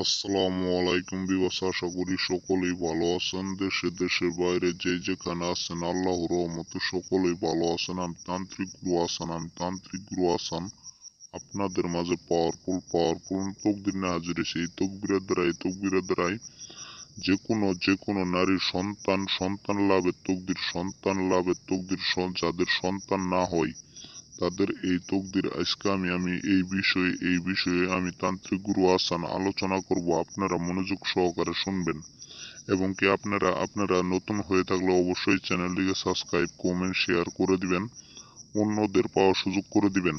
আসসালামু আলাইকুম বিবাস, আশা করি সকলেই ভালো আছেন। দেশে দেশের বাইরে যে যেখানে আছেন আল্লাহর রহমতে সকলেই ভালো আছেন। আমি তান্ত্রিক গুরু আসান আপনাদের মাঝে পাওয়ারফুল তকদির নিয়ে হাজির হয়েছে। এই তকবিরের দ্বারাই যে কোনো নারীর সন্তান লাভের তকদির যাদের সন্তান না হয় তাদের এই তকদির আজকে আমি এই বিষয়ে আমি তান্ত্রিক গুরু আসান আলোচনা করব। আপনারা মনোযোগ সহকারে শুনবেন এবং কি আপনারা নতুন হয়ে থাকলে অবশ্যই চ্যানেলটিকে সাবস্ক্রাইব, কমেন্ট, শেয়ার করে দিবেন, অন্যদের পাওয়ার সুযোগ করে দিবেন।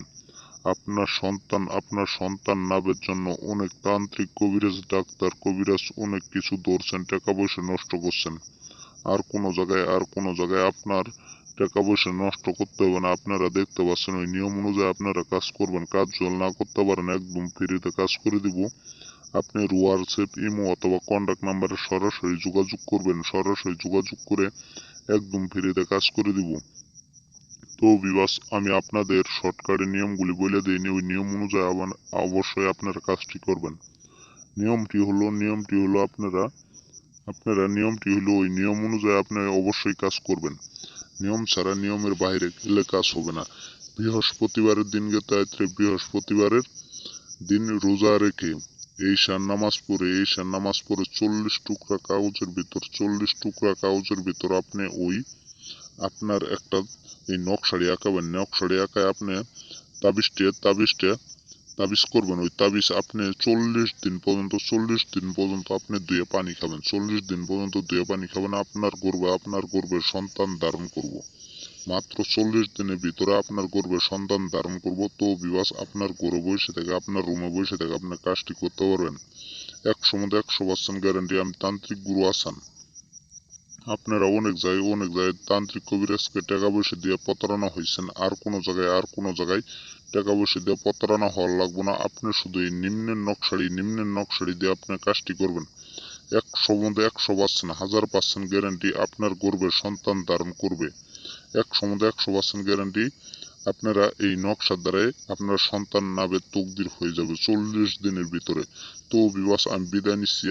আপনার সন্তান লাভের জন্য অনেক তান্ত্রিক, কবিরাজ অনেক কিছু ধরছেন, টাকা পয়সা নষ্ট করছেন। আর কোনো জায়গায় আপনার টাকা পয়সা নষ্ট করতে হবে না। আপনারা দেখতে পাচ্ছেন ওই নিয়ম অনুযায়ী আপনারা কাজ করবেন। কাজ যদি না করতে পারেন একদম ফ্রিতে কাজ করে দিব। আপনি হোয়াটসঅ্যাপ, ইমো অথবা কন্ট্যাক্ট নাম্বারে সরাসরি যোগাযোগ করবেন। সরাসরি যোগাযোগ করে একদম ফ্রিতে কাজ করে দিব। তো বিবাস, আমি আপনাদের শর্টকাটে নিয়মগুলি বলে দিইনি। ওই নিয়ম অনুযায়ী অবশ্যই আপনারা কাজটি করবেন। নিয়মটি হলো ওই নিয়ম অনুযায়ী আপনারা অবশ্যই কাজ করবেন। নিয়ম ছাড়া, নিয়মের বাইরে গেলে কাজ হবে না। বৃহস্পতিবারের দিন রোজা রেখে ঈশার নামাজ পড়ে 40 টুকরা কাগজের ভিতর আপনি আপনার একটা এই নকশাড়ি আঁকাবেন। নকশাড়ি আঁকায় আপনি তাবিজ করবেন। ওই তাবিজ আপনি 40 দিন পর্যন্ত আপনি ধুয়ে পানি খাবেন। 40 দিন পর্যন্ত ধুয়ে পানি খাবেন। আপনার গর্ভে সন্তান ধারণ করব। মাত্র 40 দিনের ভিতরে আপনার গর্ভে সন্তান ধারণ করব। তো বিবাস, আপনার ঘরে বসে থেকে, আপনার রুমে বসে থেকে আপনার কাজটি করতে পারবেন। 100% গ্যারান্টি। আমি তান্ত্রিক গুরু আসান। আপনারা অনেক জায়গায় তান্ত্রিক কবিরাজকে টাকা পয়সা দিয়ে প্রতারণা হয়েছেন। আর কোনো জায়গায় টাকা পয়সা দিয়ে প্রতারণা হওয়ার লাগবে না। আপনি শুধু এই নিম্নের নকশাড়ি দিয়ে আপনার কাজটি করবেন। 100% 1000% গ্যারান্টি আপনার গর্ভে সন্তান ধারণ করবে। 100% গ্যারান্টি আপনারা এই নকশার দ্বারাই আপনার সন্তান নাভের তকদির হয়ে যাবে 40 দিনের ভিতরে। তো বিবাস, আমি বিদায় নিচ্ছি।